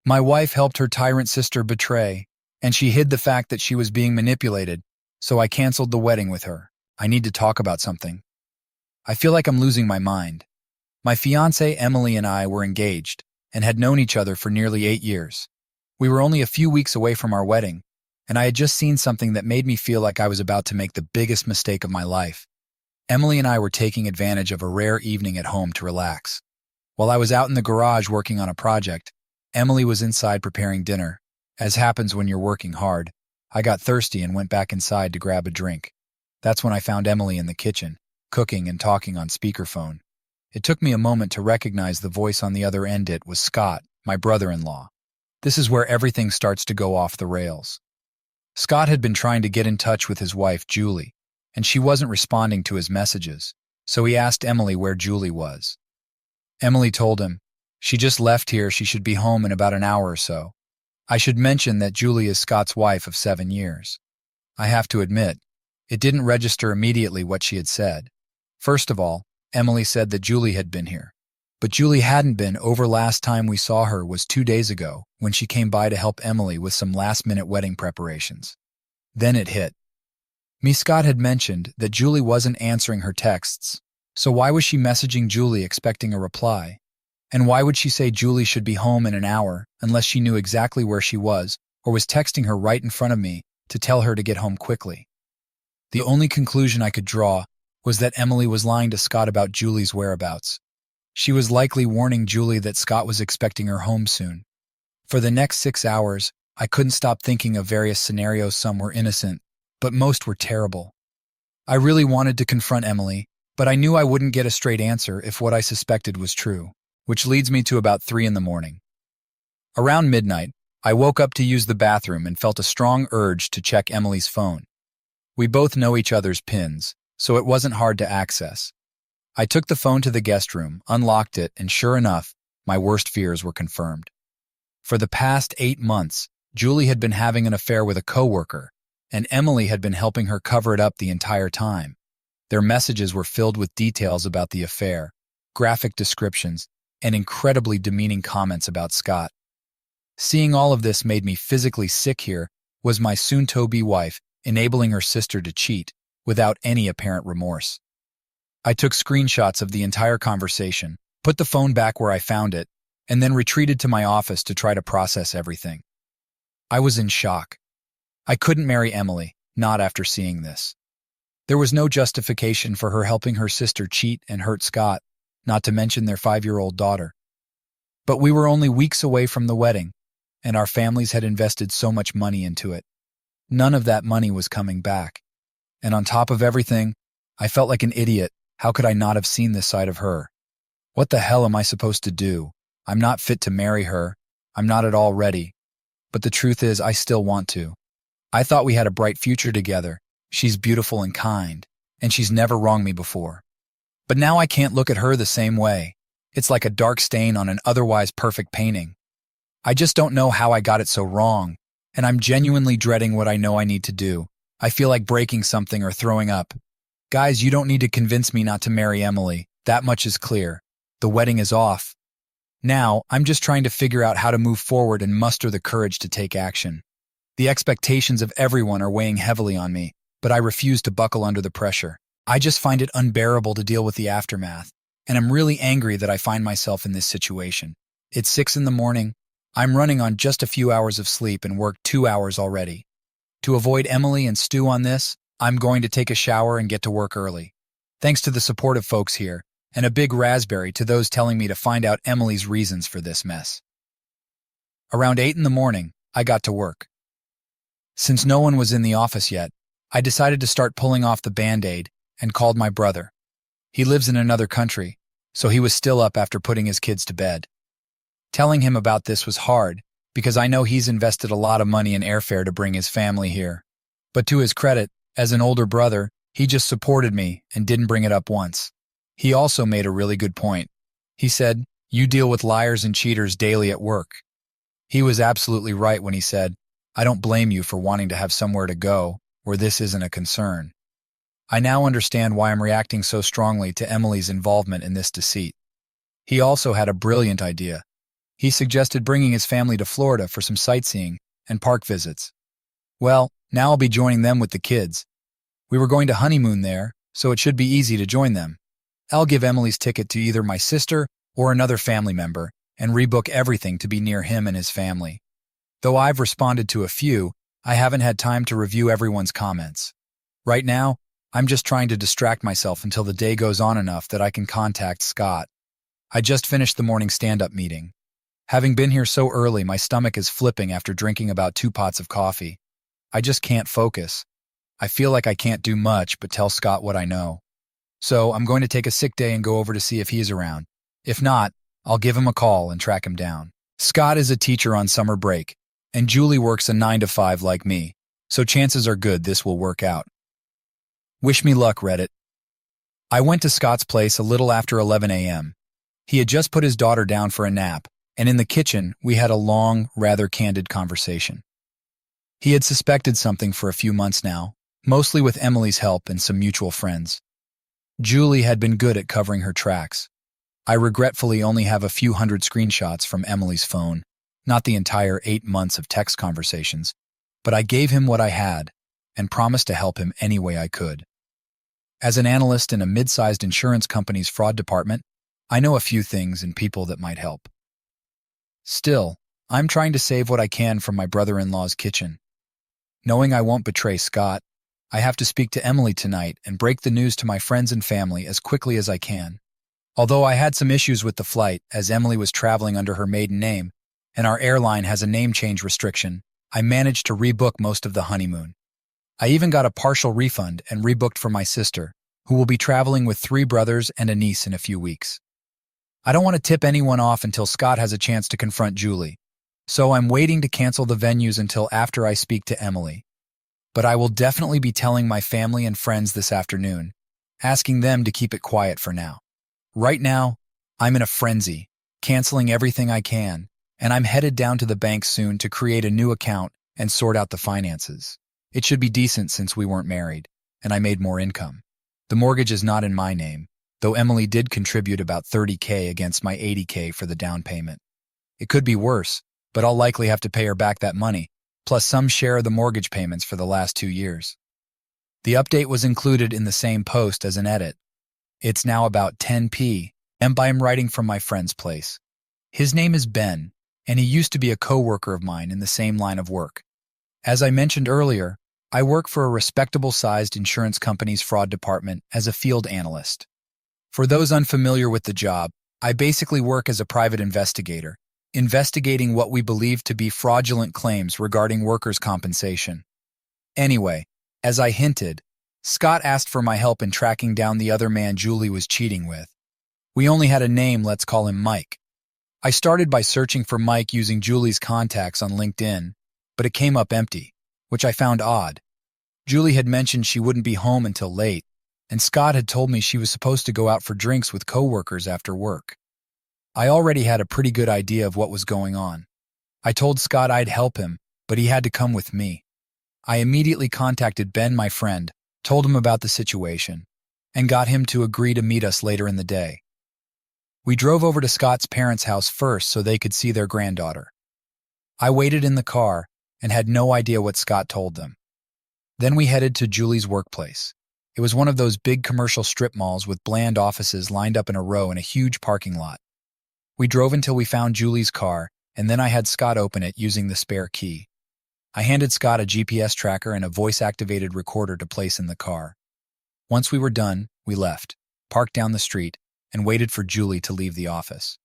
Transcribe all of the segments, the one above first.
My wife helped her tyrant sister betray, and she hid the fact that she was being manipulated, so I canceled the wedding with her. I need to talk about something. I feel like I'm losing my mind. My fiancée Emily and I were engaged and had known each other for nearly 8 years. We were only a few weeks away from our wedding, and I had just seen something that made me feel like I was about to make the biggest mistake of my life. Emily and I were taking advantage of a rare evening at home to relax. While I was out in the garage working on a project, Emily was inside preparing dinner. As happens when you're working hard, I got thirsty and went back inside to grab a drink. That's when I found Emily in the kitchen, cooking and talking on speakerphone. It took me a moment to recognize the voice on the other end. It was Scott, my brother-in-law. This is where everything starts to go off the rails. Scott had been trying to get in touch with his wife, Julie, and she wasn't responding to his messages, so he asked Emily where Julie was. Emily told him, "She just left here, she should be home in about an hour or so." I should mention that Julie is Scott's wife of 7 years. I have to admit, it didn't register immediately what she had said. First of all, Emily said that Julie had been here. But Julie hadn't been. Over last time we saw her was 2 days ago, when she came by to help Emily with some last-minute wedding preparations. Then it hit. Scott had mentioned that Julie wasn't answering her texts, so why was she messaging Julie expecting a reply? And why would she say Julie should be home in an hour unless she knew exactly where she was or was texting her right in front of me to tell her to get home quickly? The only conclusion I could draw was that Emily was lying to Scott about Julie's whereabouts. She was likely warning Julie that Scott was expecting her home soon. For the next 6 hours, I couldn't stop thinking of various scenarios. Some were innocent, but most were terrible. I really wanted to confront Emily, but I knew I wouldn't get a straight answer if what I suspected was true, which leads me to about 3 in the morning. Around midnight, I woke up to use the bathroom and felt a strong urge to check Emily's phone. We both know each other's pins, so it wasn't hard to access. I took the phone to the guest room, unlocked it, and sure enough, my worst fears were confirmed. For the past 8 months, Julie had been having an affair with a coworker, and Emily had been helping her cover it up the entire time. Their messages were filled with details about the affair, graphic descriptions, and incredibly demeaning comments about Scott. Seeing all of this made me physically sick. Here was my soon-to-be wife enabling her sister to cheat without any apparent remorse. I took screenshots of the entire conversation, put the phone back where I found it, and then retreated to my office to try to process everything. I was in shock. I couldn't marry Emily, not after seeing this. There was no justification for her helping her sister cheat and hurt Scott, not to mention their 5-year-old daughter. But we were only weeks away from the wedding, and our families had invested so much money into it. None of that money was coming back. And on top of everything, I felt like an idiot. How could I not have seen this side of her? What the hell am I supposed to do? I'm not fit to marry her. I'm not at all ready. But the truth is, I still want to. I thought we had a bright future together. She's beautiful and kind, and she's never wronged me before. But now I can't look at her the same way. It's like a dark stain on an otherwise perfect painting. I just don't know how I got it so wrong, and I'm genuinely dreading what I know I need to do. I feel like breaking something or throwing up. Guys, you don't need to convince me not to marry Emily. That much is clear. The wedding is off. Now, I'm just trying to figure out how to move forward and muster the courage to take action. The expectations of everyone are weighing heavily on me, but I refuse to buckle under the pressure. I just find it unbearable to deal with the aftermath, and I'm really angry that I find myself in this situation. It's 6 in the morning. I'm running on just a few hours of sleep and worked 2 hours already. To avoid Emily and stew on this, I'm going to take a shower and get to work early. Thanks to the supportive folks here, and a big raspberry to those telling me to find out Emily's reasons for this mess. Around 8 in the morning, I got to work. Since no one was in the office yet, I decided to start pulling off the Band-Aid and called my brother. He lives in another country, so he was still up after putting his kids to bed. Telling him about this was hard, because I know he's invested a lot of money in airfare to bring his family here. But to his credit, as an older brother, he just supported me and didn't bring it up once. He also made a really good point. He said, "You deal with liars and cheaters daily at work." He was absolutely right when he said, "I don't blame you for wanting to have somewhere to go where this isn't a concern." I now understand why I'm reacting so strongly to Emily's involvement in this deceit. He also had a brilliant idea. He suggested bringing his family to Florida for some sightseeing and park visits. Well, now I'll be joining them with the kids. We were going to honeymoon there, so it should be easy to join them. I'll give Emily's ticket to either my sister or another family member and rebook everything to be near him and his family. Though I've responded to a few, I haven't had time to review everyone's comments. Right now, I'm just trying to distract myself until the day goes on enough that I can contact Scott. I just finished the morning stand-up meeting. Having been here so early, my stomach is flipping after drinking about 2 pots of coffee. I just can't focus. I feel like I can't do much but tell Scott what I know. So I'm going to take a sick day and go over to see if he's around. If not, I'll give him a call and track him down. Scott is a teacher on summer break, and Julie works a 9 to 5 like me, so chances are good this will work out. Wish me luck, Reddit. I went to Scott's place a little after 11 a.m. He had just put his daughter down for a nap, and in the kitchen we had a long, rather candid conversation. He had suspected something for a few months now, mostly with Emily's help and some mutual friends. Julie had been good at covering her tracks. I regretfully only have a few hundred screenshots from Emily's phone, not the entire 8 months of text conversations, but I gave him what I had and promised to help him any way I could. As an analyst in a mid-sized insurance company's fraud department, I know a few things and people that might help. Still, I'm trying to save what I can from my brother-in-law's kitchen. Knowing I won't betray Scott, I have to speak to Emily tonight and break the news to my friends and family as quickly as I can. Although I had some issues with the flight, as Emily was traveling under her maiden name, and our airline has a name change restriction, I managed to rebook most of the honeymoon. I even got a partial refund and rebooked for my sister, who will be traveling with 3 brothers and a niece in a few weeks. I don't want to tip anyone off until Scott has a chance to confront Julie, so I'm waiting to cancel the venues until after I speak to Emily. But I will definitely be telling my family and friends this afternoon, asking them to keep it quiet for now. Right now, I'm in a frenzy, canceling everything I can, and I'm headed down to the bank soon to create a new account and sort out the finances. It should be decent since we weren't married, and I made more income. The mortgage is not in my name, though Emily did contribute about $30,000 against my $80,000 for the down payment. It could be worse, but I'll likely have to pay her back that money, plus some share of the mortgage payments for the last 2 years. The update was included in the same post as an edit. It's now about 10 p.m. and I'm writing from my friend's place. His name is Ben, and he used to be a co-worker of mine in the same line of work. As I mentioned earlier, I work for a respectable-sized insurance company's fraud department as a field analyst. For those unfamiliar with the job, I basically work as a private investigator, investigating what we believe to be fraudulent claims regarding workers' compensation. Anyway, as I hinted, Scott asked for my help in tracking down the other man Julie was cheating with. We only had a name, let's call him Mike. I started by searching for Mike using Julie's contacts on LinkedIn, but it came up empty, which I found odd. Julie had mentioned she wouldn't be home until late, and Scott had told me she was supposed to go out for drinks with coworkers after work. I already had a pretty good idea of what was going on. I told Scott I'd help him, but he had to come with me. I immediately contacted Ben, my friend, told him about the situation, and got him to agree to meet us later in the day. We drove over to Scott's parents' house first so they could see their granddaughter. I waited in the car and had no idea what Scott told them. Then we headed to Julie's workplace. It was one of those big commercial strip malls with bland offices lined up in a row in a huge parking lot. We drove until we found Julie's car, and then I had Scott open it using the spare key. I handed Scott a GPS tracker and a voice-activated recorder to place in the car. Once we were done, we left, parked down the street, and waited for Julie to leave the office.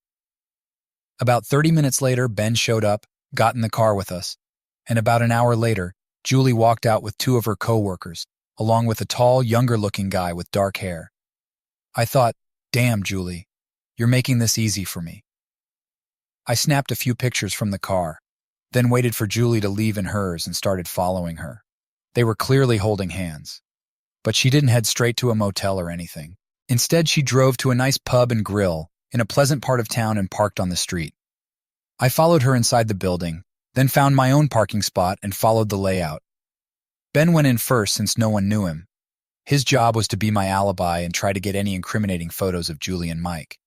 About 30 minutes later, Ben showed up, got in the car with us, and about an hour later, Julie walked out with 2 of her co-workers, along with a tall, younger-looking guy with dark hair. I thought, damn, Julie, you're making this easy for me. I snapped a few pictures from the car, then waited for Julie to leave in hers and started following her. They were clearly holding hands. But she didn't head straight to a motel or anything. Instead, she drove to a nice pub and grill in a pleasant part of town and parked on the street. I followed her inside the building, then found my own parking spot and followed the layout. Ben went in first since no one knew him. His job was to be my alibi and try to get any incriminating photos of Julie and Mike.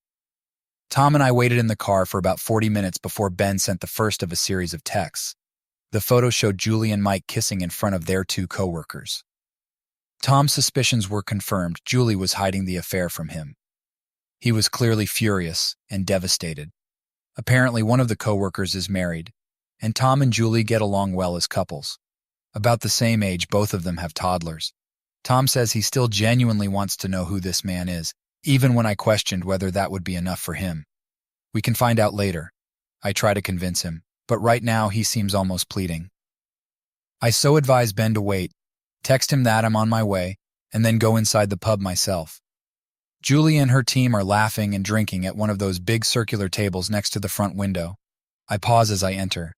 Tom and I waited in the car for about 40 minutes before Ben sent the first of a series of texts. The photo showed Julie and Mike kissing in front of their two co-workers. Tom's suspicions were confirmed. Julie was hiding the affair from him. He was clearly furious and devastated. Apparently, one of the co-workers is married, and Tom and Julie get along well as couples. About the same age, both of them have toddlers. Tom says he still genuinely wants to know who this man is, even when I questioned whether that would be enough for him. We can find out later. I try to convince him, but right now he seems almost pleading. I so advise Ben to wait, text him that I'm on my way, and then go inside the pub myself. Julie and her team are laughing and drinking at one of those big circular tables next to the front window. I pause as I enter,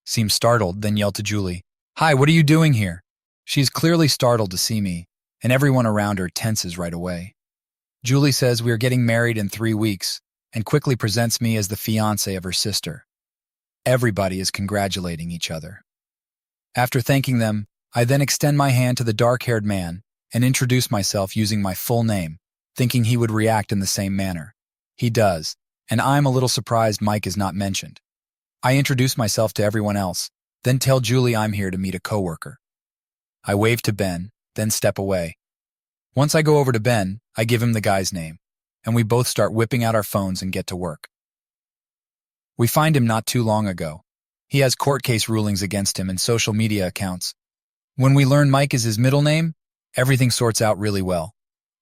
seem startled, then yell to Julie, "Hi, what are you doing here?" She is clearly startled to see me, and everyone around her tenses right away. Julie says we are getting married in 3 weeks, and quickly presents me as the fiancé of her sister. Everybody is congratulating each other. After thanking them, I then extend my hand to the dark-haired man and introduce myself using my full name, thinking he would react in the same manner. He does, and I'm a little surprised Mike is not mentioned. I introduce myself to everyone else, then tell Julie I'm here to meet a coworker. I wave to Ben, then step away. Once I go over to Ben, I give him the guy's name, and we both start whipping out our phones and get to work. We find him not too long ago. He has court case rulings against him and social media accounts. When we learn Mike is his middle name, everything sorts out really well.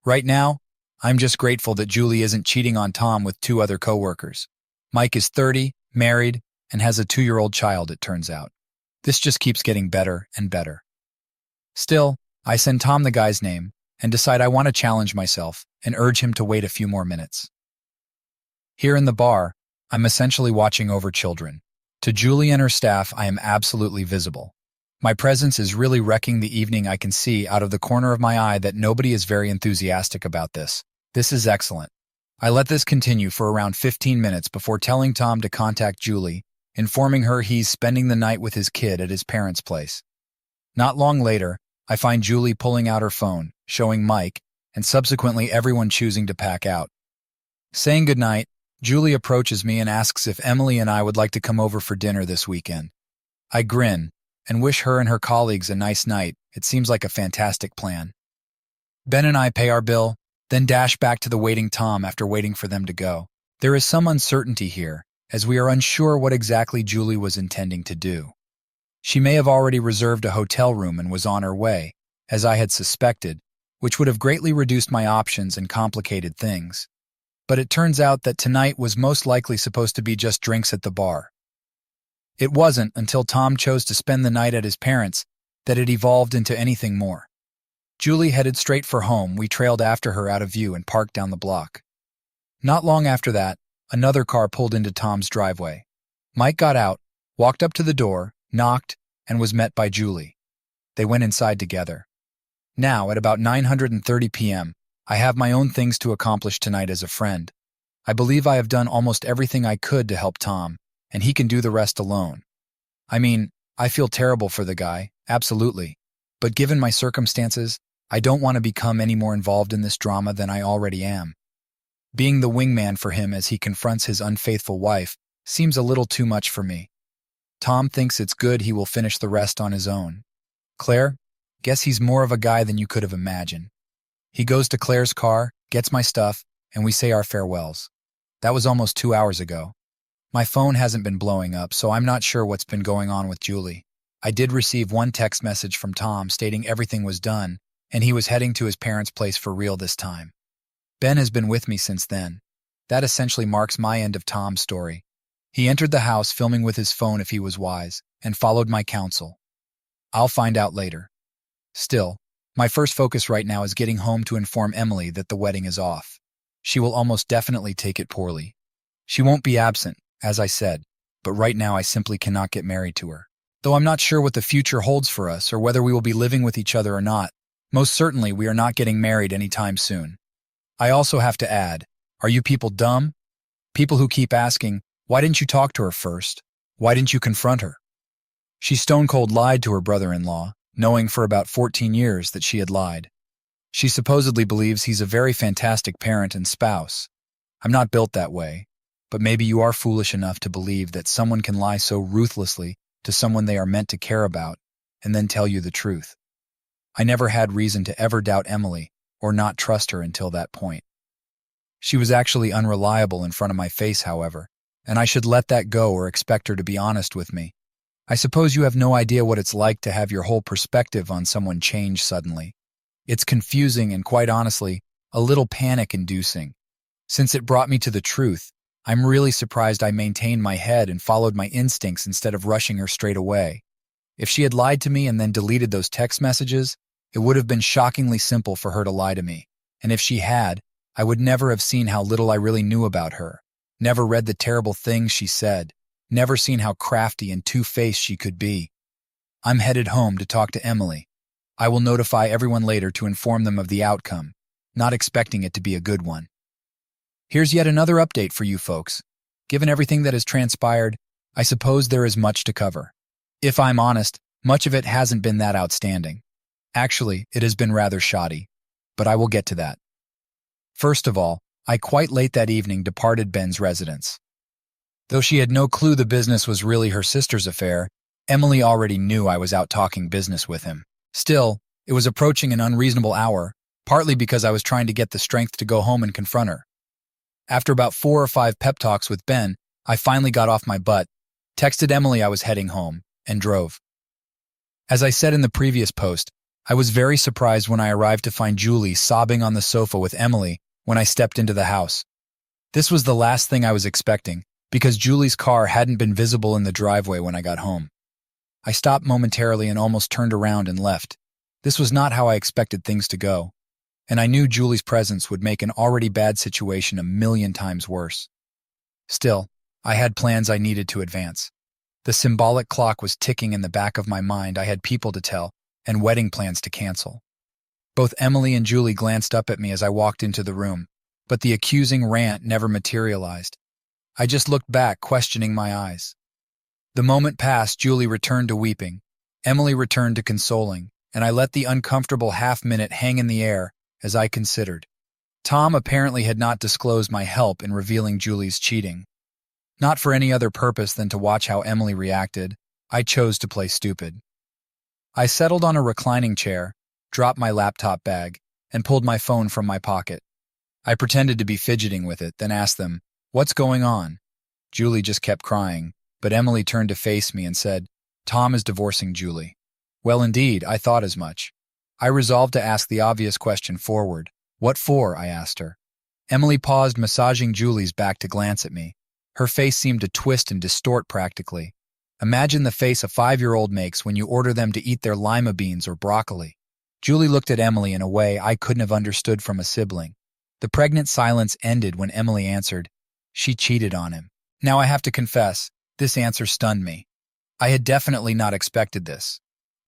Right now, I'm just grateful that Julie isn't cheating on Tom with 2 other coworkers. Mike is 30, married, and has a 2-year-old child, it turns out. This just keeps getting better and better. Still, I send Tom the guy's name and decide I want to challenge myself and urge him to wait a few more minutes. Here in the bar, I'm essentially watching over children. To Julie and her staff, I am absolutely visible. My presence is really wrecking the evening. I can see out of the corner of my eye that nobody is very enthusiastic about this. This is excellent. I let this continue for around 15 minutes before telling Tom to contact Julie, informing her he's spending the night with his kid at his parents' place. Not long later, I find Julie pulling out her phone, showing Mike, and subsequently everyone choosing to pack out. Saying goodnight, Julie approaches me and asks if Emily and I would like to come over for dinner this weekend. I grin and wish her and her colleagues a nice night. It seems like a fantastic plan. Ben and I pay our bill, then dash back to the waiting Tom after waiting for them to go. There is some uncertainty here, as we are unsure what exactly Julie was intending to do. She may have already reserved a hotel room and was on her way, as I had suspected, which would have greatly reduced my options and complicated things. But it turns out that tonight was most likely supposed to be just drinks at the bar. It wasn't until Tom chose to spend the night at his parents' that it evolved into anything more. Julie headed straight for home. We trailed after her out of view and parked down the block. Not long after that, another car pulled into Tom's driveway. Mike got out, walked up to the door, knocked, and was met by Julie. They went inside together. Now, at about 9:30 p.m., I have my own things to accomplish tonight as a friend. I believe I have done almost everything I could to help Tom, and he can do the rest alone. I mean, I feel terrible for the guy, absolutely. But given my circumstances, I don't want to become any more involved in this drama than I already am. Being the wingman for him as he confronts his unfaithful wife seems a little too much for me. Tom thinks it's good he will finish the rest on his own. Claire? Guess he's more of a guy than you could have imagined. He goes to Claire's car, gets my stuff, and we say our farewells. That was almost 2 hours ago. My phone hasn't been blowing up, so I'm not sure what's been going on with Julie. I did receive one text message from Tom stating everything was done, and he was heading to his parents' place for real this time. Ben has been with me since then. That essentially marks my end of Tom's story. He entered the house filming with his phone if he was wise, and followed my counsel. I'll find out later. Still, my first focus right now is getting home to inform Emily that the wedding is off. She will almost definitely take it poorly. She won't be absent, as I said, but right now I simply cannot get married to her. Though I'm not sure what the future holds for us or whether we will be living with each other or not, most certainly we are not getting married anytime soon. I also have to add, are you people dumb? People who keep asking, why didn't you talk to her first? Why didn't you confront her? She stone-cold lied to her brother-in-law, knowing for about 14 years that she had lied. She supposedly believes he's a very fantastic parent and spouse. I'm not built that way. but maybe you are foolish enough to believe that someone can lie so ruthlessly to someone they are meant to care about and then tell you the truth. I never had reason to ever doubt Emily or not trust her until that point. She was actually unreliable in front of my face, however, and I should let that go or expect her to be honest with me. I suppose you have no idea what it's like to have your whole perspective on someone change suddenly. It's confusing and, quite honestly, a little panic-inducing. Since it brought me to the truth, I'm really surprised I maintained my head and followed my instincts instead of rushing her straight away. If she had lied to me and then deleted those text messages, it would have been shockingly simple for her to lie to me. And if she had, I would never have seen how little I really knew about her, never read the terrible things she said, never seen how crafty and two-faced she could be. I'm headed home to talk to Emily. I will notify everyone later to inform them of the outcome, not expecting it to be a good one. Here's yet another update for you folks. Given everything that has transpired, I suppose there is much to cover. If I'm honest, much of it hasn't been that outstanding. Actually, it has been rather shoddy, but I will get to that. First of all, I quite late that evening departed Ben's residence. Though she had no clue the business was really her sister's affair, Emily already knew I was out talking business with him. Still, it was approaching an unreasonable hour, partly because I was trying to get the strength to go home and confront her. After about 4 or 5 pep talks with Ben, I finally got off my butt, texted Emily I was heading home, and drove. As I said in the previous post, I was very surprised when I arrived to find Julie sobbing on the sofa with Emily when I stepped into the house. This was the last thing I was expecting, because Julie's car hadn't been visible in the driveway when I got home. I stopped momentarily and almost turned around and left. This was not how I expected things to go, and I knew Julie's presence would make an already bad situation 1,000,000 times worse. Still, I had plans I needed to advance. The symbolic clock was ticking in the back of my mind. I had people to tell and wedding plans to cancel. Both Emily and Julie glanced up at me as I walked into the room, but the accusing rant never materialized. I just looked back, questioning my eyes. The moment passed, Julie returned to weeping, Emily returned to consoling, and I let the uncomfortable half-minute hang in the air as I considered. Tom apparently had not disclosed my help in revealing Julie's cheating. Not for any other purpose than to watch how Emily reacted, I chose to play stupid. I settled on a reclining chair, dropped my laptop bag, and pulled my phone from my pocket. I pretended to be fidgeting with it, then asked them, "What's going on?" Julie just kept crying, but Emily turned to face me and said, "Tom is divorcing Julie." Well, indeed, I thought as much. I resolved to ask the obvious question forward. "What for?" I asked her. Emily paused, massaging Julie's back to glance at me. Her face seemed to twist and distort practically. Imagine the face a 5-year-old makes when you order them to eat their lima beans or broccoli. Julie looked at Emily in a way I couldn't have understood from a sibling. The pregnant silence ended when Emily answered, "She cheated on him." Now I have to confess, this answer stunned me. I had definitely not expected this.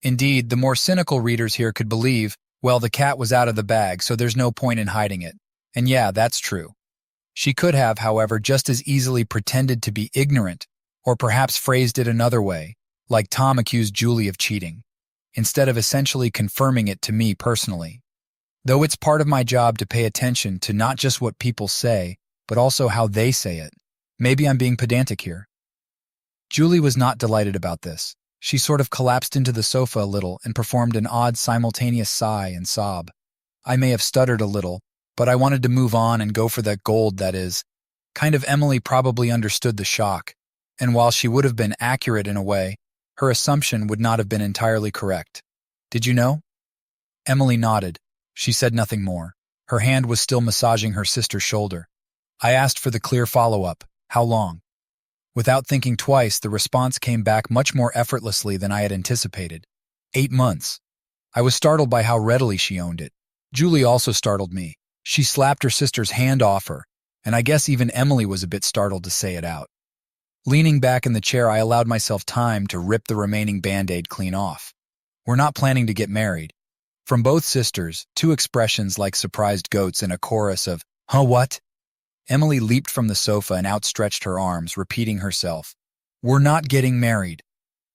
Indeed, the more cynical readers here could believe, well, the cat was out of the bag, so there's no point in hiding it. And yeah, that's true. She could have, however, just as easily pretended to be ignorant, or perhaps phrased it another way, like Tom accused Julie of cheating, instead of essentially confirming it to me personally. Though it's part of my job to pay attention to not just what people say, but also how they say it. Maybe I'm being pedantic here. Julie was not delighted about this. She sort of collapsed into the sofa a little and performed an odd simultaneous sigh and sob. I may have stuttered a little, but I wanted to move on and go for that gold, that is. Kind of Emily probably understood the shock, and while she would have been accurate in a way, her assumption would not have been entirely correct. "Did you know?" Emily nodded. She said nothing more. Her hand was still massaging her sister's shoulder. I asked for the clear follow-up. "How long?" Without thinking twice, the response came back much more effortlessly than I had anticipated. 8 months. I was startled by how readily she owned it. Julie also startled me. She slapped her sister's hand off her, and I guess even Emily was a bit startled to say it out. Leaning back in the chair, I allowed myself time to rip the remaining Band-Aid clean off. "We're not planning to get married." From both sisters, 2 expressions like surprised goats and a chorus of, "Huh, what?" Emily leaped from the sofa and outstretched her arms, repeating herself. "We're not getting married.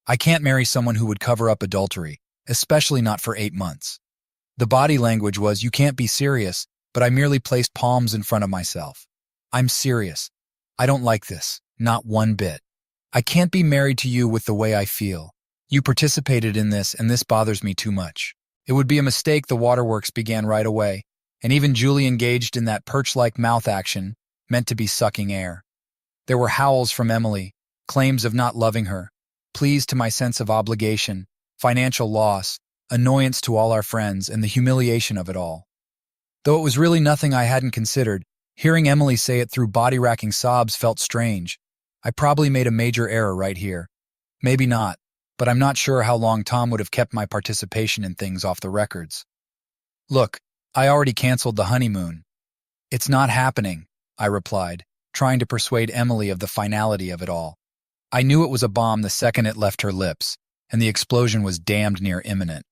I can't marry someone who would cover up adultery, especially not for 8 months." The body language was, "You can't be serious," but I merely placed palms in front of myself. "I'm serious. I don't like this, not one bit. I can't be married to you with the way I feel. You participated in this, and this bothers me too much. It would be a mistake. The waterworks began right away, and even Julie engaged in that perch-like mouth action meant to be sucking air. There were howls from Emily, claims of not loving her, pleas to my sense of obligation, financial loss, annoyance to all our friends, and the humiliation of it all. Though it was really nothing I hadn't considered, hearing Emily say it through body-racking sobs felt strange. I probably made a major error right here. Maybe not, but I'm not sure how long Tom would have kept my participation in things off the records. Look, I already canceled the honeymoon. It's not happening, I replied, trying to persuade Emily of the finality of it all. I knew it was a bomb the second it left her lips, and the explosion was damned near imminent.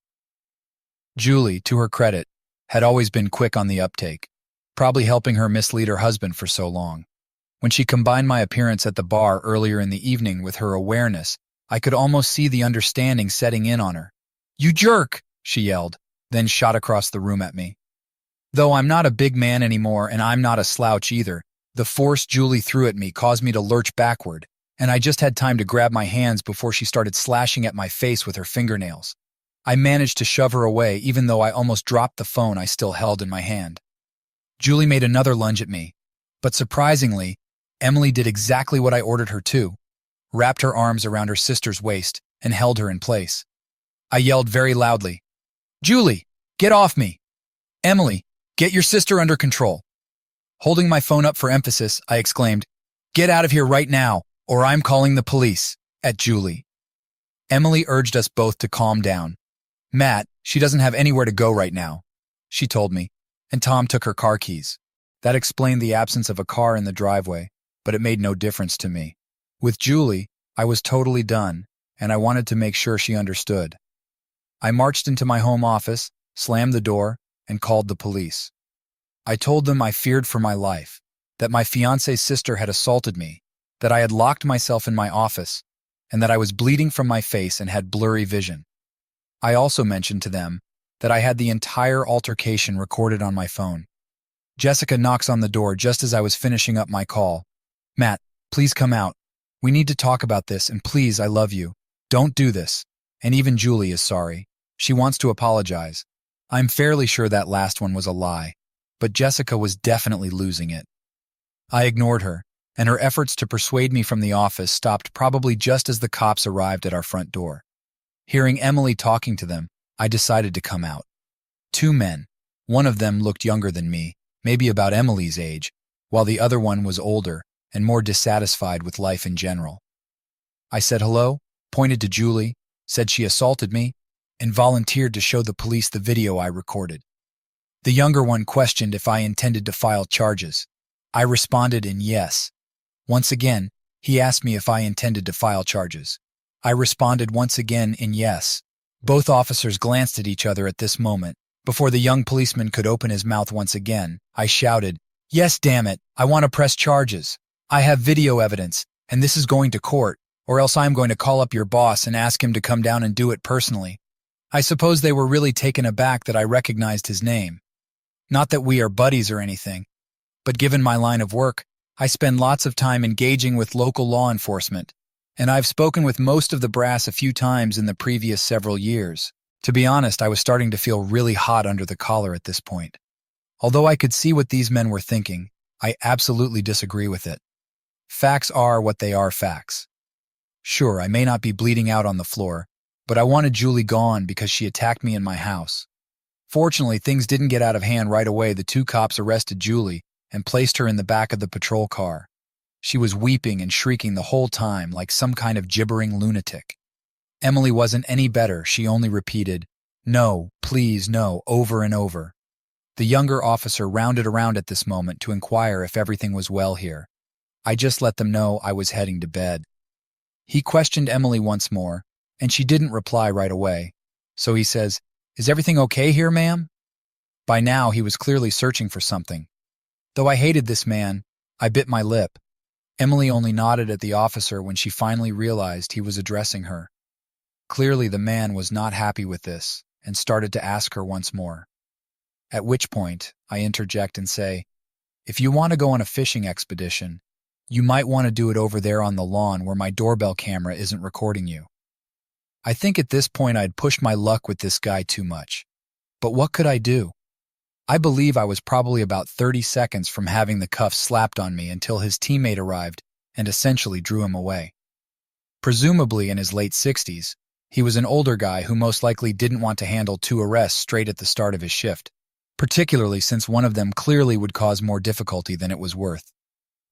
Julie, to her credit, had always been quick on the uptake, probably helping her mislead her husband for so long. When she combined my appearance at the bar earlier in the evening with her awareness, I could almost see the understanding setting in on her. "You jerk!" she yelled, then shot across the room at me. Though I'm not a big man anymore and I'm not a slouch either, the force Julie threw at me caused me to lurch backward, and I just had time to grab my hands before she started slashing at my face with her fingernails. I managed to shove her away even though I almost dropped the phone I still held in my hand. Julie made another lunge at me, but surprisingly, Emily did exactly what I ordered her to, wrapped her arms around her sister's waist and held her in place. I yelled very loudly, "Julie, get off me! Emily, get your sister under control!" Holding my phone up for emphasis, I exclaimed, "Get out of here right now, or I'm calling the police," at Julie. Emily urged us both to calm down. "Matt, she doesn't have anywhere to go right now," she told me, and Tom took her car keys. That explained the absence of a car in the driveway, but it made no difference to me. With Julie, I was totally done, and I wanted to make sure she understood. I marched into my home office, slammed the door, and called the police. I told them I feared for my life, that my fiancé's sister had assaulted me, that I had locked myself in my office, and that I was bleeding from my face and had blurry vision. I also mentioned to them that I had the entire altercation recorded on my phone. Jessica knocks on the door just as I was finishing up my call. "Matt, please come out. We need to talk about this, and please, I love you. Don't do this." And even Julie is sorry. She wants to apologize. I'm fairly sure that last one was a lie, but Jessica was definitely losing it. I ignored her, and her efforts to persuade me from the office stopped probably just as the cops arrived at our front door. Hearing Emily talking to them, I decided to come out. Two men. One of them looked younger than me, maybe about Emily's age, while the other one was older and more dissatisfied with life in general. I said hello, pointed to Julie, said she assaulted me, and volunteered to show the police the video I recorded. The younger one questioned if I intended to file charges. I responded in yes. Once again, he asked me if I intended to file charges. I responded once again in yes. Both officers glanced at each other at this moment. Before the young policeman could open his mouth once again, I shouted, "Yes, damn it, I want to press charges. I have video evidence, and this is going to court, or else I'm going to call up your boss and ask him to come down and do it personally." I suppose they were really taken aback that I recognized his name. Not that we are buddies or anything, but given my line of work, I spend lots of time engaging with local law enforcement, and I've spoken with most of the brass a few times in the previous several years. To be honest, I was starting to feel really hot under the collar at this point. Although I could see what these men were thinking, I absolutely disagree with it. Facts are what they are facts. Sure, I may not be bleeding out on the floor, but I wanted Julie gone because she attacked me in my house. Fortunately, things didn't get out of hand right away. The two cops arrested Julie and placed her in the back of the patrol car. She was weeping and shrieking the whole time like some kind of gibbering lunatic. Emily wasn't any better. She only repeated, "No, please, no," over and over. The younger officer rounded around at this moment to inquire if everything was well here. I just let them know I was heading to bed. He questioned Emily once more, and she didn't reply right away. So he says, "Is everything okay here, ma'am?" By now, he was clearly searching for something. Though I hated this man, I bit my lip. Emily only nodded at the officer when she finally realized he was addressing her. Clearly, the man was not happy with this and started to ask her once more. At which point, I interject and say, "If you want to go on a fishing expedition, You might want to do it over there on the lawn where my doorbell camera isn't recording you. I think at this point I'd pushed my luck with this guy too much. But what could I do? I believe I was probably about 30 seconds from having the cuffs slapped on me until his teammate arrived and essentially drew him away. Presumably in his late 60s, he was an older guy who most likely didn't want to handle 2 arrests straight at the start of his shift, particularly since one of them clearly would cause more difficulty than it was worth.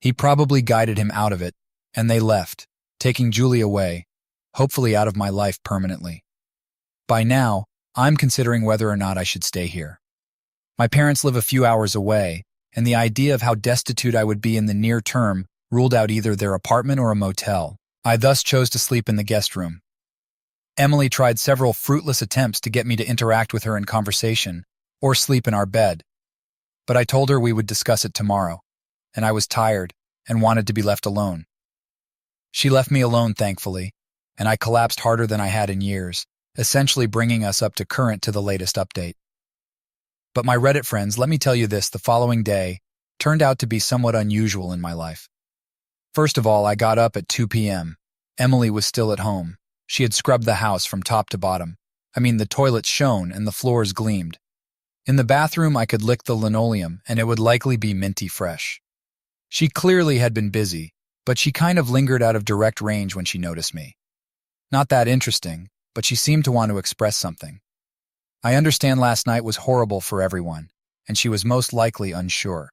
He probably guided him out of it, and they left, taking Julie away, hopefully out of my life permanently. By now, I'm considering whether or not I should stay here. My parents live a few hours away, and the idea of how destitute I would be in the near term ruled out either their apartment or a motel. I thus chose to sleep in the guest room. Emily tried several fruitless attempts to get me to interact with her in conversation or sleep in our bed, but I told her we would discuss it tomorrow, and I was tired and wanted to be left alone. She left me alone, thankfully, and I collapsed harder than I had in years, essentially bringing us up to current to the latest update. But my Reddit friends, let me tell you this, the following day turned out to be somewhat unusual in my life. First of all, I got up at 2 p.m. Emily was still at home. She had scrubbed the house from top to bottom. The toilets shone and the floors gleamed. In the bathroom, I could lick the linoleum and it would likely be minty fresh. She clearly had been busy, but she kind of lingered out of direct range when she noticed me. Not that interesting, but she seemed to want to express something. I understand last night was horrible for everyone, and she was most likely unsure.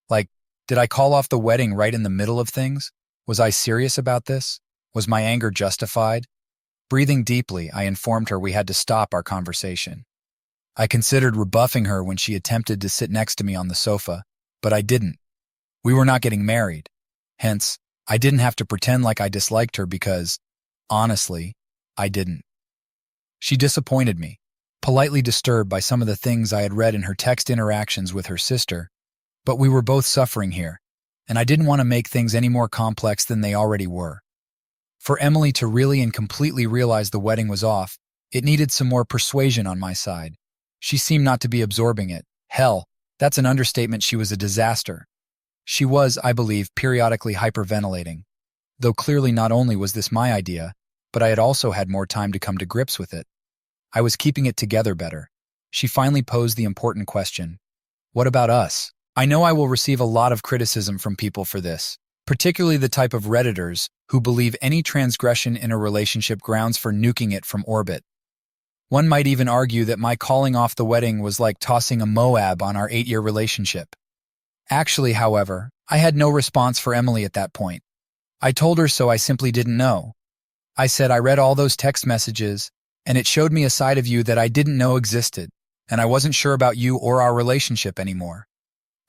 Like, did I call off the wedding right in the middle of things? Was I serious about this? Was my anger justified? Breathing deeply, I informed her we had to stop our conversation. I considered rebuffing her when she attempted to sit next to me on the sofa, but I didn't. We were not getting married. Hence, I didn't have to pretend like I disliked her because, honestly, I didn't. She disappointed me, politely disturbed by some of the things I had read in her text interactions with her sister, but we were both suffering here, and I didn't want to make things any more complex than they already were. For Emily to really and completely realize the wedding was off, it needed some more persuasion on my side. She seemed not to be absorbing it. Hell, that's an understatement. She was a disaster. She was, I believe, periodically hyperventilating, though clearly not only was this my idea, but I had also had more time to come to grips with it. I was keeping it together better. She finally posed the important question. What about us? I know I will receive a lot of criticism from people for this, particularly the type of Redditors who believe any transgression in a relationship grounds for nuking it from orbit. One might even argue that my calling off the wedding was like tossing a Moab on our 8-year relationship. Actually, however, I had no response for Emily at that point. I told her so I simply didn't know. I said I read all those text messages, and it showed me a side of you that I didn't know existed, and I wasn't sure about you or our relationship anymore.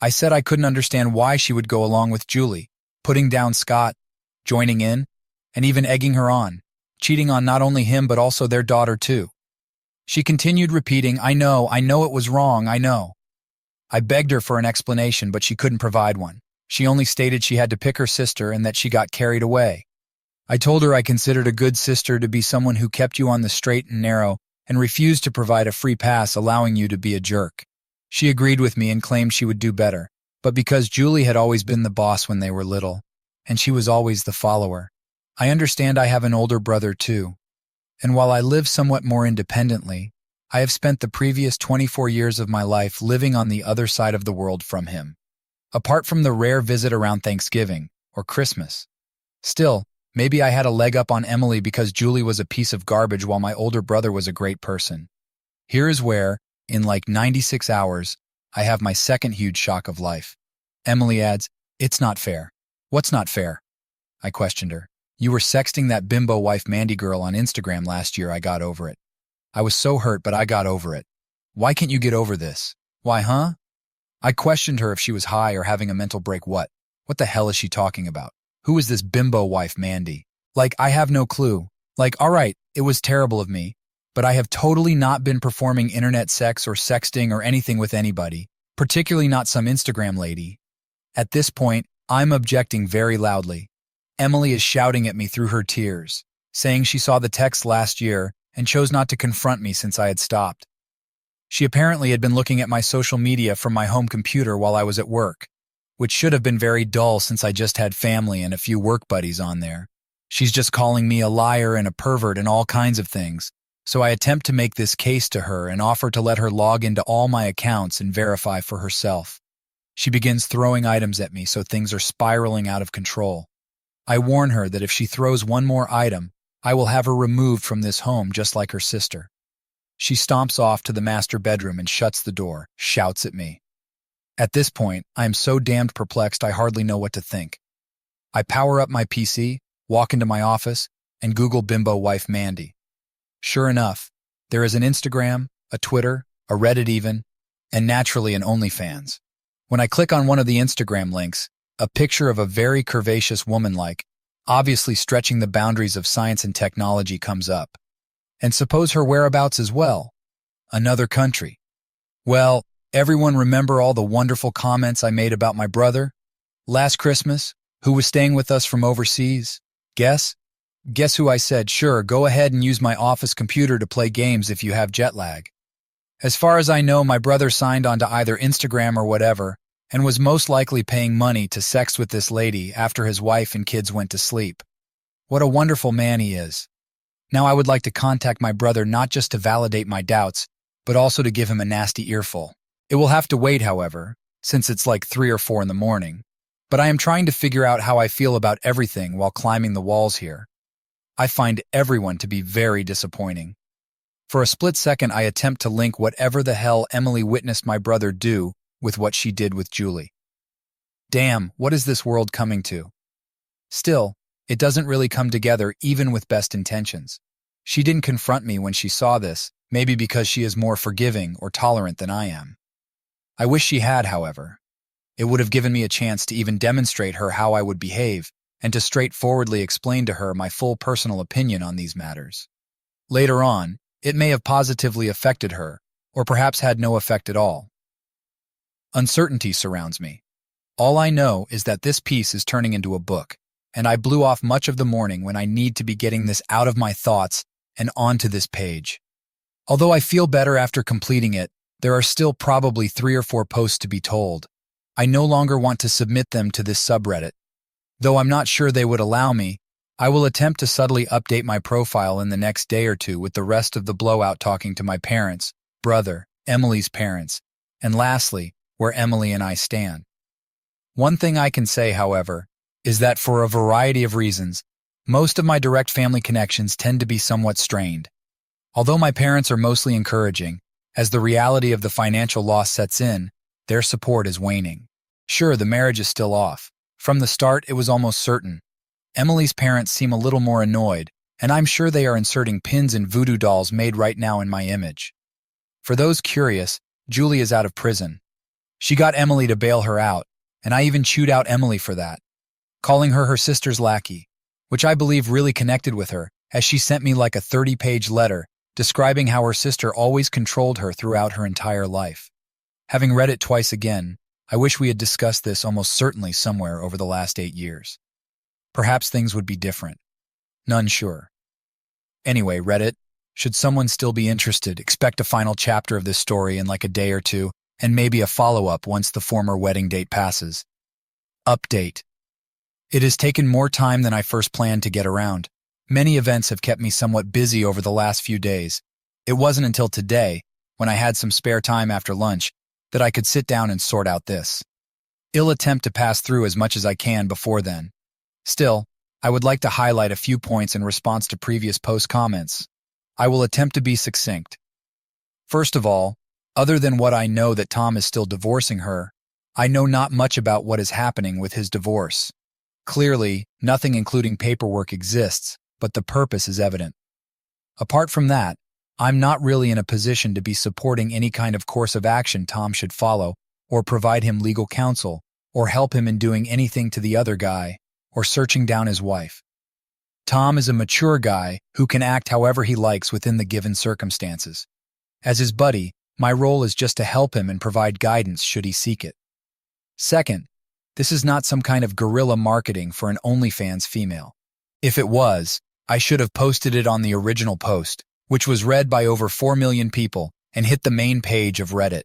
I said I couldn't understand why she would go along with Julie, putting down Scott, joining in, and even egging her on, cheating on not only him but also their daughter too. She continued repeating, I know it was wrong, I know. I begged her for an explanation, but she couldn't provide one. She only stated she had to pick her sister and that she got carried away. I told her I considered a good sister to be someone who kept you on the straight and narrow and refused to provide a free pass allowing you to be a jerk. She agreed with me and claimed she would do better, but because Julie had always been the boss when they were little, and she was always the follower. I understand I have an older brother too, and while I live somewhat more independently, I have spent the previous 24 years of my life living on the other side of the world from him, apart from the rare visit around Thanksgiving or Christmas. Still, maybe I had a leg up on Emily because Julie was a piece of garbage while my older brother was a great person. Here is where, in like 96 hours, I have my second huge shock of life. Emily adds, "It's not fair." "What's not fair?" I questioned her. "You were sexting that bimbo wife Mandy girl on Instagram last year. I got over it. I was so hurt, but I got over it. Why can't you get over this?" "Why, huh?" I questioned her if she was high or having a mental break. What the hell is she talking about? Who is this bimbo wife Mandy? Like, I have no clue. Like, all right, it was terrible of me, but I have totally not been performing internet sex or sexting or anything with anybody, particularly not some Instagram lady. At this point, I'm objecting very loudly. Emily is shouting at me through her tears, saying she saw the text last year and chose not to confront me since I had stopped. She apparently had been looking at my social media from my home computer while I was at work. which should have been very dull since I just had family and a few work buddies on there. She's just calling me a liar and a pervert and all kinds of things, so I attempt to make this case to her and offer to let her log into all my accounts and verify for herself. She begins throwing items at me, so things are spiraling out of control. I warn her that if she throws one more item, I will have her removed from this home just like her sister. She stomps off to the master bedroom and shuts the door, shouts at me. At this point, I am so damned perplexed I hardly know what to think. I power up my PC, walk into my office, and Google bimbo wife Mandy. Sure enough, there is an Instagram, a Twitter, a Reddit even, and naturally an OnlyFans. When I click on one of the Instagram links, a picture of a very curvaceous woman obviously stretching the boundaries of science and technology comes up. And suppose her whereabouts as well? Another country. Well, everyone remember all the wonderful comments I made about my brother? Last Christmas, who was staying with us from overseas? Guess? Guess who I said, sure, go ahead and use my office computer to play games if you have jet lag. As far as I know, my brother signed on to either Instagram or whatever, and was most likely paying money to sex with this lady after his wife and kids went to sleep. What a wonderful man he is. Now I would like to contact my brother not just to validate my doubts, but also to give him a nasty earful. It will have to wait, however, since it's like 3 or 4 in the morning. But I am trying to figure out how I feel about everything while climbing the walls here. I find everyone to be very disappointing. For a split second, I attempt to link whatever the hell Emily witnessed my brother do with what she did with Julie. Damn, what is this world coming to? Still, it doesn't really come together even with best intentions. She didn't confront me when she saw this, maybe because she is more forgiving or tolerant than I am. I wish she had, however. It would have given me a chance to even demonstrate her how I would behave and to straightforwardly explain to her my full personal opinion on these matters. Later on, it may have positively affected her, or perhaps had no effect at all. Uncertainty surrounds me. All I know is that this piece is turning into a book, and I blew off much of the morning when I need to be getting this out of my thoughts and onto this page. Although I feel better after completing it, there are still probably 3 or 4 posts to be told. I no longer want to submit them to this subreddit. Though I'm not sure they would allow me, I will attempt to subtly update my profile in the next day or two with the rest of the blowout talking to my parents, brother, Emily's parents, and lastly, where Emily and I stand. One thing I can say, however, is that for a variety of reasons, most of my direct family connections tend to be somewhat strained. Although my parents are mostly encouraging, as the reality of the financial loss sets in, their support is waning. Sure, the marriage is still off. From the start, it was almost certain. Emily's parents seem a little more annoyed, and I'm sure they are inserting pins and voodoo dolls made right now in my image. For those curious, Julie is out of prison. She got Emily to bail her out, and I even chewed out Emily for that, calling her her sister's lackey, which I believe really connected with her, as she sent me like a 30-page letter describing how her sister always controlled her throughout her entire life. Having read it twice again, I wish we had discussed this almost certainly somewhere over the last 8 years. Perhaps things would be different. None sure. Anyway, Reddit, should someone still be interested, expect a final chapter of this story in like a day or two, and maybe a follow-up once the former wedding date passes. Update. It has taken more time than I first planned to get around. Many events have kept me somewhat busy over the last few days. It wasn't until today, when I had some spare time after lunch, that I could sit down and sort out this. I'll attempt to pass through as much as I can before then. Still, I would like to highlight a few points in response to previous post comments. I will attempt to be succinct. First of all, other than what I know that Tom is still divorcing her, I know not much about what is happening with his divorce. Clearly, nothing including paperwork exists, but the purpose is evident. Apart from that, I'm not really in a position to be supporting any kind of course of action Tom should follow, or provide him legal counsel, or help him in doing anything to the other guy, or searching down his wife. Tom is a mature guy who can act however he likes within the given circumstances. As his buddy, my role is just to help him and provide guidance should he seek it. Second, this is not some kind of guerrilla marketing for an OnlyFans female. If it was, I should have posted it on the original post, which was read by over 4 million people and hit the main page of Reddit.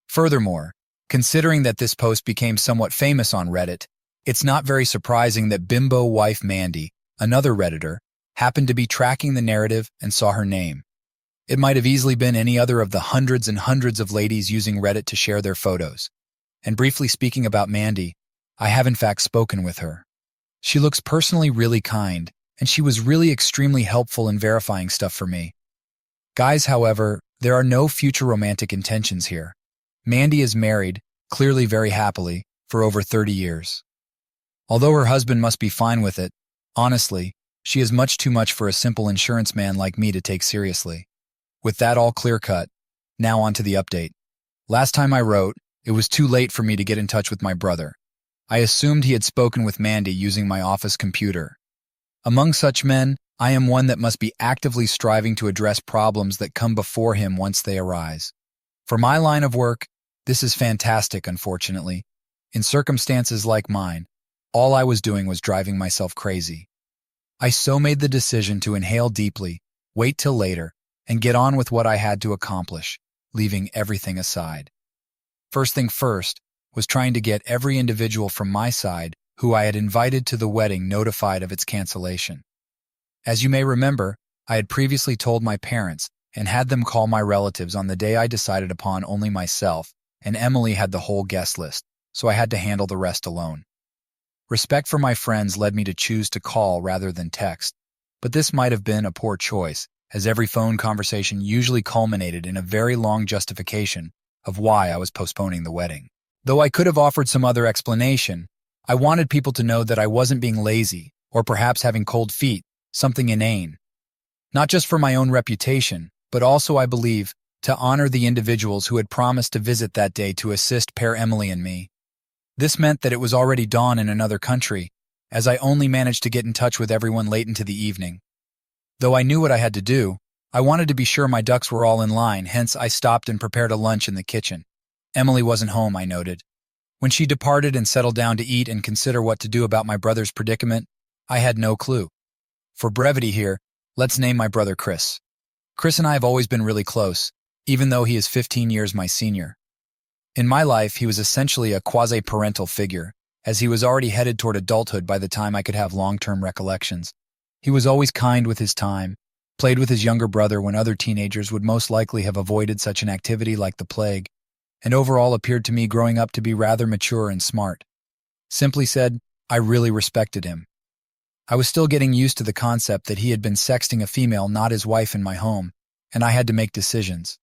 Furthermore, Considering that this post became somewhat famous on Reddit, it's not very surprising that bimbo wife Mandy, another Redditor, happened to be tracking the narrative and saw her name. It might have easily been any other of the hundreds and hundreds of ladies using Reddit to share their photos. And briefly speaking about Mandy, I have in fact spoken with her. She looks personally really kind, and she was really extremely helpful in verifying stuff for me. Guys, however, there are no future romantic intentions here. Mandy is married, clearly very happily, for over 30 years. Although her husband must be fine with it, honestly, she is much too much for a simple insurance man like me to take seriously. With that all clear-cut, now on to the update. Last time I wrote, it was too late for me to get in touch with my brother. I assumed he had spoken with Mandy using my office computer. Among such men, I am one that must be actively striving to address problems that come before him once they arise. For my line of work, this is fantastic, unfortunately. In circumstances like mine, all I was doing was driving myself crazy. I so made the decision to inhale deeply, wait till later, and get on with what I had to accomplish, leaving everything aside. First thing first was trying to get every individual from my side who I had invited to the wedding notified of its cancellation. As you may remember, I had previously told my parents and had them call my relatives on the day I decided upon only myself, and Emily had the whole guest list, so I had to handle the rest alone. Respect for my friends led me to choose to call rather than text, but this might have been a poor choice, as every phone conversation usually culminated in a very long justification of why I was postponing the wedding. Though I could have offered some other explanation, I wanted people to know that I wasn't being lazy or perhaps having cold feet, something inane. Not just for my own reputation, but also, I believe, to honor the individuals who had promised to visit that day to assist pair Emily and me. This meant that it was already dawn in another country, as I only managed to get in touch with everyone late into the evening. Though I knew what I had to do, I wanted to be sure my ducks were all in line, hence I stopped and prepared a lunch in the kitchen. Emily wasn't home, I noted. When she departed and settled down to eat and consider what to do about my brother's predicament, I had no clue. For brevity here, let's name my brother Chris. Chris and I have always been really close, even though he is 15 years my senior. In my life, he was essentially a quasi-parental figure, as he was already headed toward adulthood by the time I could have long-term recollections. He was always kind with his time, played with his younger brother when other teenagers would most likely have avoided such an activity like the plague, and overall appeared to me growing up to be rather mature and smart. Simply said, I really respected him. I was still getting used to the concept that he had been sexting a female not his wife in my home, and I had to make decisions.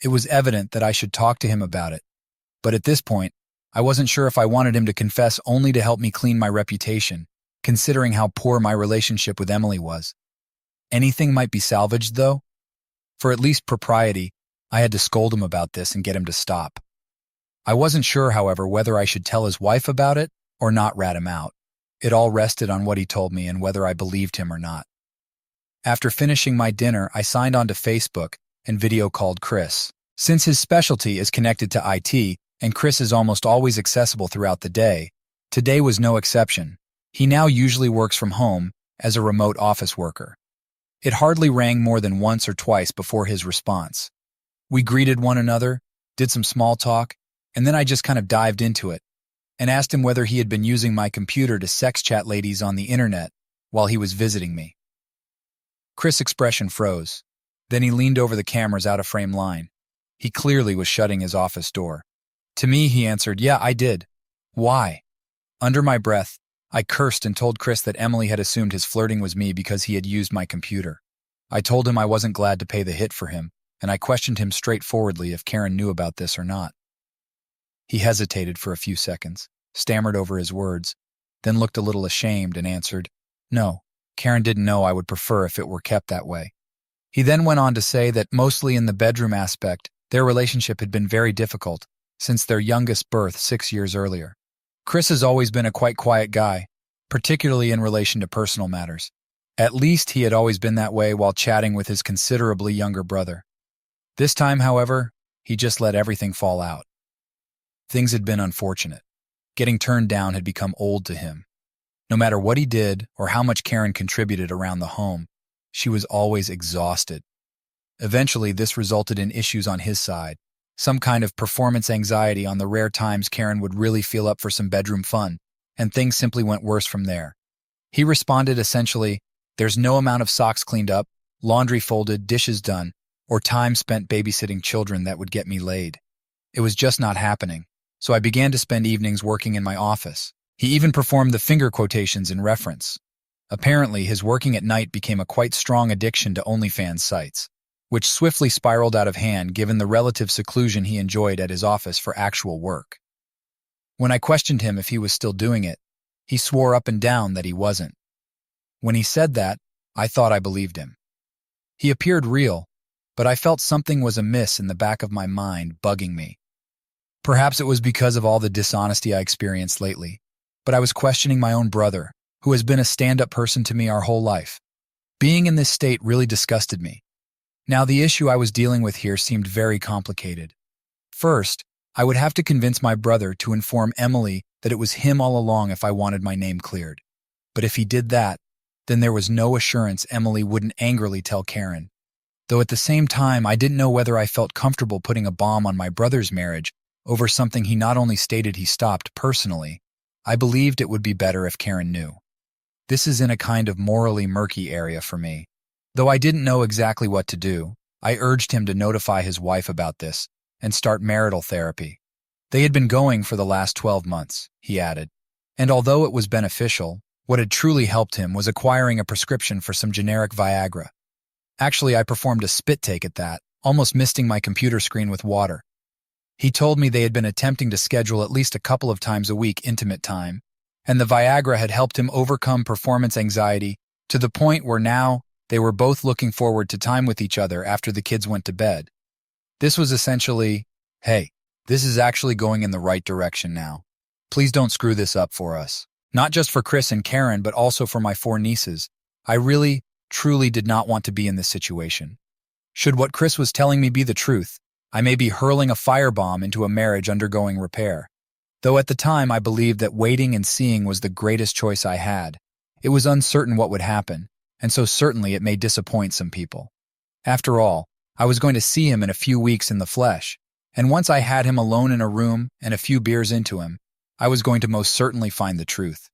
It was evident that I should talk to him about it, but at this point, I wasn't sure if I wanted him to confess only to help me clean my reputation, considering how poor my relationship with Emily was. Anything might be salvaged, though. For at least propriety, I had to scold him about this and get him to stop. I wasn't sure, however, whether I should tell his wife about it or not rat him out. It all rested on what he told me and whether I believed him or not. After finishing my dinner, I signed on to Facebook and video called Chris. Since his specialty is connected to IT, and Chris is almost always accessible throughout the day, today was no exception. He now usually works from home as a remote office worker. It hardly rang more than once or twice before his response. We greeted one another, did some small talk, and then I just kind of dived into it and asked him whether he had been using my computer to sex chat ladies on the internet while he was visiting me. Chris' expression froze. Then he leaned over the camera's out-of-frame line. He clearly was shutting his office door. To me, he answered, "Yeah, I did." "Why?" Under my breath, I cursed and told Chris that Emily had assumed his flirting was me because he had used my computer. I told him I wasn't glad to pay the hit for him, and I questioned him straightforwardly if Karen knew about this or not. He hesitated for a few seconds, stammered over his words, then looked a little ashamed and answered, "No, Karen didn't know. I would prefer if it were kept that way." He then went on to say that mostly in the bedroom aspect, their relationship had been very difficult since their youngest birth 6 years earlier. Chris has always been a quite quiet guy, particularly in relation to personal matters. At least he had always been that way while chatting with his considerably younger brother. This time, however, he just let everything fall out. Things had been unfortunate. Getting turned down had become old to him. No matter what he did or how much Karen contributed around the home, she was always exhausted. Eventually, this resulted in issues on his side, some kind of performance anxiety on the rare times Karen would really feel up for some bedroom fun, and things simply went worse from there. He responded essentially, "There's no amount of socks cleaned up, laundry folded, dishes done, or time spent babysitting children that would get me laid. It was just not happening, so I began to spend evenings working in my office." He even performed the finger quotations in reference. Apparently, his working at night became a quite strong addiction to OnlyFans sites, which swiftly spiraled out of hand given the relative seclusion he enjoyed at his office for actual work. When I questioned him if he was still doing it, he swore up and down that he wasn't. When he said that, I thought I believed him. He appeared real, but I felt something was amiss in the back of my mind, bugging me. Perhaps it was because of all the dishonesty I experienced lately, but I was questioning my own brother, who has been a stand-up person to me our whole life. Being in this state really disgusted me. Now, the issue I was dealing with here seemed very complicated. First, I would have to convince my brother to inform Emily that it was him all along if I wanted my name cleared. But if he did that, then there was no assurance Emily wouldn't angrily tell Karen. Though at the same time, I didn't know whether I felt comfortable putting a bomb on my brother's marriage over something he not only stated he stopped personally, I believed it would be better if Karen knew. This is in a kind of morally murky area for me. Though I didn't know exactly what to do, I urged him to notify his wife about this and start marital therapy. They had been going for the last 12 months, he added. And although it was beneficial, what had truly helped him was acquiring a prescription for some generic Viagra. Actually, I performed a spit take at that, almost misting my computer screen with water. He told me they had been attempting to schedule at least a couple of times a week intimate time, and the Viagra had helped him overcome performance anxiety to the point where now they were both looking forward to time with each other after the kids went to bed. This was essentially, "Hey, this is actually going in the right direction now. Please don't screw this up for us." Not just for Chris and Karen, but also for my 4 nieces. I really, truly did not want to be in this situation. Should what Chris was telling me be the truth, I may be hurling a firebomb into a marriage undergoing repair. Though at the time I believed that waiting and seeing was the greatest choice I had, it was uncertain what would happen, and so certainly it may disappoint some people. After all, I was going to see him in a few weeks in the flesh, and once I had him alone in a room and a few beers into him, I was going to most certainly find the truth.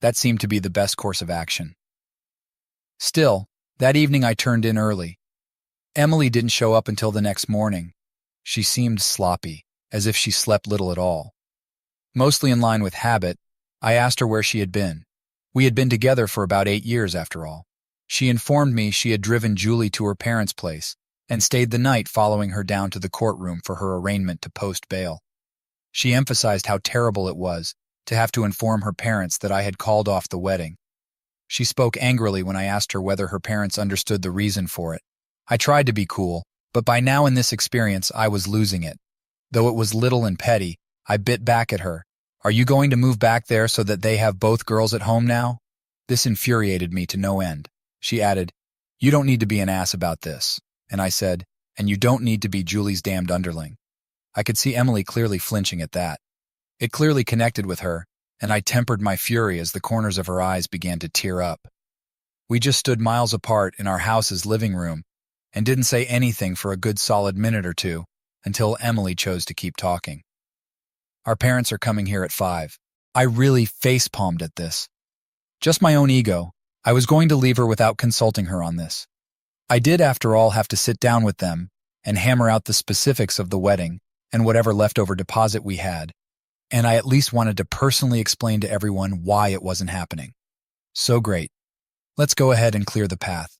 That seemed to be the best course of action. Still, that evening I turned in early. Emily didn't show up until the next morning. She seemed sloppy, as if she slept little at all. Mostly in line with habit, I asked her where she had been. We had been together for about 8 years after all. She informed me she had driven Julie to her parents' place and stayed the night following her down to the courtroom for her arraignment to post bail. She emphasized how terrible it was to have to inform her parents that I had called off the wedding. She spoke angrily when I asked her whether her parents understood the reason for it. I tried to be cool, but by now in this experience I was losing it. Though it was little and petty, I bit back at her. "Are you going to move back there so that they have both girls at home now?" This infuriated me to no end. She added, "You don't need to be an ass about this." And I said, "And you don't need to be Julie's damned underling." I could see Emily clearly flinching at that. It clearly connected with her, and I tempered my fury as the corners of her eyes began to tear up. We just stood miles apart in our house's living room and didn't say anything for a good solid minute or two until Emily chose to keep talking. "Our parents are coming here at 5. I really face-palmed at this. Just my own ego. I was going to leave her without consulting her on this. I did, after all, have to sit down with them and hammer out the specifics of the wedding and whatever leftover deposit we had, and I at least wanted to personally explain to everyone why it wasn't happening. So great. Let's go ahead and clear the path."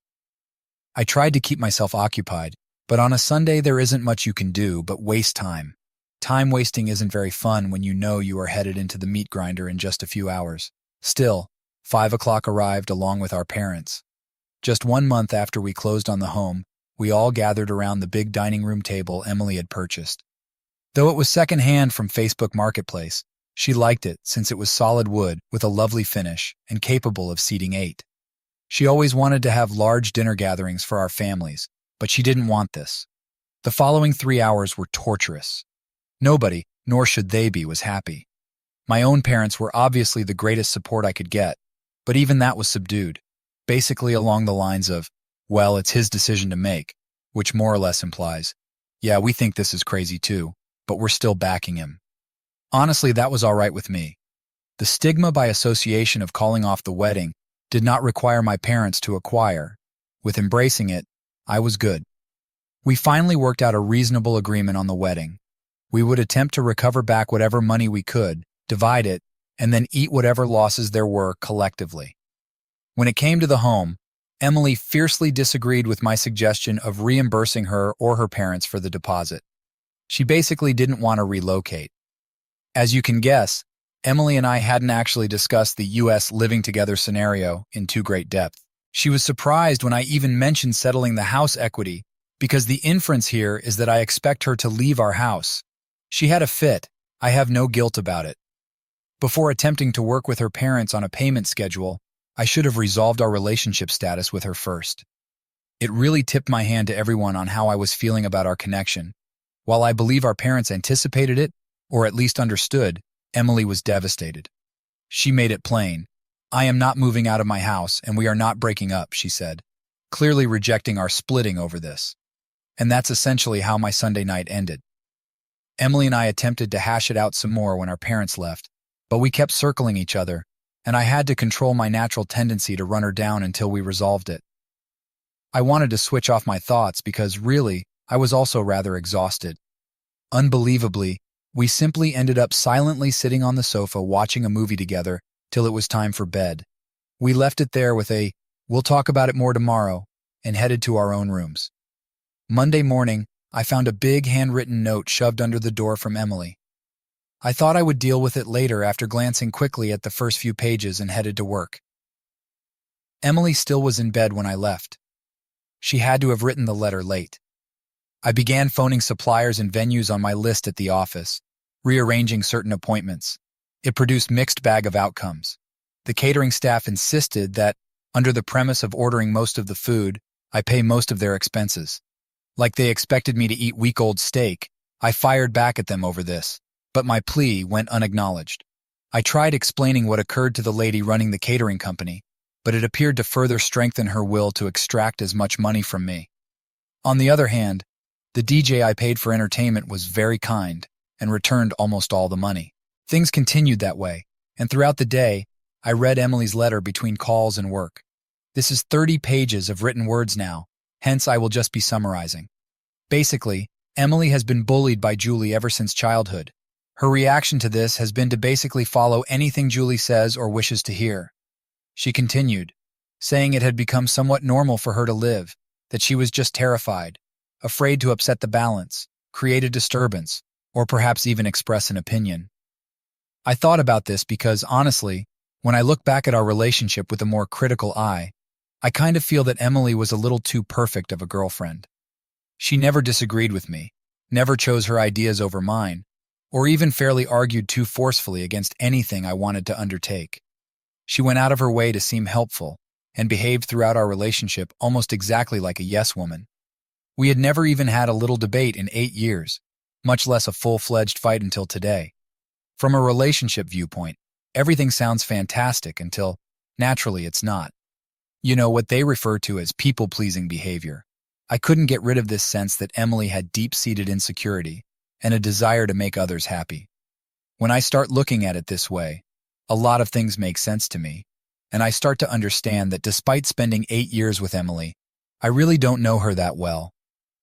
I tried to keep myself occupied, but on a Sunday there isn't much you can do but waste time. Time wasting isn't very fun when you know you are headed into the meat grinder in just a few hours. Still, 5 o'clock arrived along with our parents. Just 1 month after we closed on the home, we all gathered around the big dining room table Emily had purchased. Though it was secondhand from Facebook Marketplace, she liked it since it was solid wood with a lovely finish and capable of seating 8. She always wanted to have large dinner gatherings for our families, but she didn't want this. The following 3 hours were torturous. Nobody, nor should they be, was happy. My own parents were obviously the greatest support I could get, but even that was subdued, basically along the lines of, "Well, it's his decision to make," which more or less implies, Yeah, we think this is crazy too, but we're still backing him. Honestly, that was all right with me. The stigma by association of calling off the wedding did not require my parents to acquire. With embracing it, I was good. We finally worked out a reasonable agreement on the wedding. We would attempt to recover back whatever money we could, divide it, and then eat whatever losses there were collectively. When it came to the home, Emily fiercely disagreed with my suggestion of reimbursing her or her parents for the deposit. She basically didn't want to relocate. As you can guess, Emily and I hadn't actually discussed the U.S. living together scenario in too great depth. She was surprised when I even mentioned settling the house equity, because the inference here is that I expect her to leave our house. She had a fit. I have no guilt about it. Before attempting to work with her parents on a payment schedule, I should have resolved our relationship status with her first. It really tipped my hand to everyone on how I was feeling about our connection. While I believe our parents anticipated it, or at least understood, Emily was devastated. She made it plain. I am not moving out of my house, and we are not breaking up, she said, clearly rejecting our splitting over this. And that's essentially how my Sunday night ended. Emily and I attempted to hash it out some more when our parents left, but we kept circling each other, and I had to control my natural tendency to run her down until we resolved it. I wanted to switch off my thoughts because, really, I was also rather exhausted. Unbelievably, we simply ended up silently sitting on the sofa watching a movie together till it was time for bed. We left it there with a, "We'll talk about it more tomorrow," and headed to our own rooms. Monday morning, I found a big handwritten note shoved under the door from Emily. I thought I would deal with it later after glancing quickly at the first few pages and headed to work. Emily still was in bed when I left. She had to have written the letter late. I began phoning suppliers and venues on my list at the office, rearranging certain appointments. It produced mixed bag of outcomes. The catering staff insisted that, under the premise of ordering most of the food, I pay most of their expenses. Like they expected me to eat week-old steak, I fired back at them over this, but my plea went unacknowledged. I tried explaining what occurred to the lady running the catering company, but it appeared to further strengthen her will to extract as much money from me. On the other hand, the DJ I paid for entertainment was very kind and returned almost all the money. Things continued that way, and throughout the day, I read Emily's letter between calls and work. This is 30 pages of written words now, hence I will just be summarizing. Basically, Emily has been bullied by Julie ever since childhood. Her reaction to this has been to basically follow anything Julie says or wishes to hear. She continued, saying it had become somewhat normal for her to live, that she was just terrified, afraid to upset the balance, create a disturbance, or perhaps even express an opinion. I thought about this because, honestly, when I look back at our relationship with a more critical eye, I kind of feel that Emily was a little too perfect of a girlfriend. She never disagreed with me, never chose her ideas over mine, or even fairly argued too forcefully against anything I wanted to undertake. She went out of her way to seem helpful, and behaved throughout our relationship almost exactly like a yes woman. We had never even had a little debate in 8 years, much less a full-fledged fight until today. From a relationship viewpoint, everything sounds fantastic until, naturally, it's not. You know, what they refer to as people-pleasing behavior. I couldn't get rid of this sense that Emily had deep-seated insecurity and a desire to make others happy. When I start looking at it this way, a lot of things make sense to me, and I start to understand that despite spending 8 years with Emily, I really don't know her that well.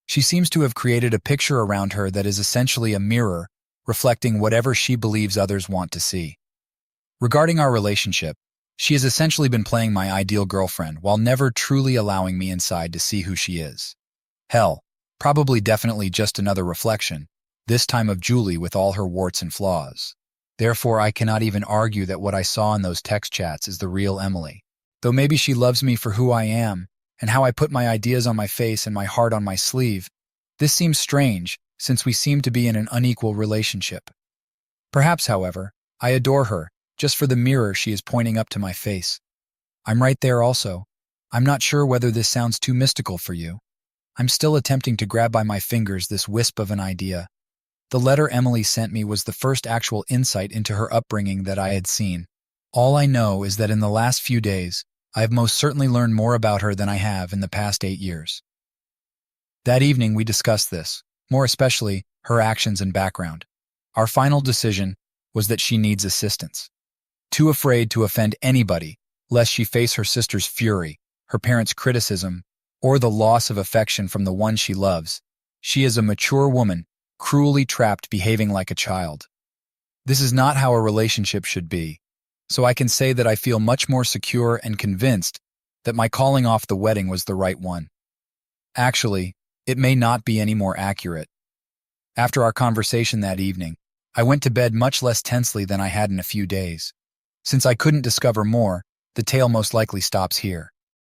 She seems to have created a picture around her that is essentially a mirror, reflecting whatever she believes others want to see. Regarding our relationship, she has essentially been playing my ideal girlfriend while never truly allowing me inside to see who she is. Hell, probably definitely just another reflection, this time of Julie with all her warts and flaws. Therefore, I cannot even argue that what I saw in those text chats is the real Emily. Though maybe she loves me for who I am, and how I put my ideas on my face and my heart on my sleeve, this seems strange, since we seem to be in an unequal relationship. Perhaps, however, I adore her, just for the mirror she is pointing up to my face. I'm right there also. I'm not sure whether this sounds too mystical for you. I'm still attempting to grab by my fingers this wisp of an idea. The letter Emily sent me was the first actual insight into her upbringing that I had seen. All I know is that in the last few days, I have most certainly learned more about her than I have in the past 8 years. That evening we discussed this, more especially her actions and background. Our final decision was that she needs assistance. Too afraid to offend anybody, lest she face her sister's fury, her parents' criticism, or the loss of affection from the one she loves, she is a mature woman, cruelly trapped behaving like a child. This is not how a relationship should be, so I can say that I feel much more secure and convinced that my calling off the wedding was the right one. Actually, it may not be any more accurate. After our conversation that evening, I went to bed much less tensely than I had in a few days. Since I couldn't discover more, the tale most likely stops here.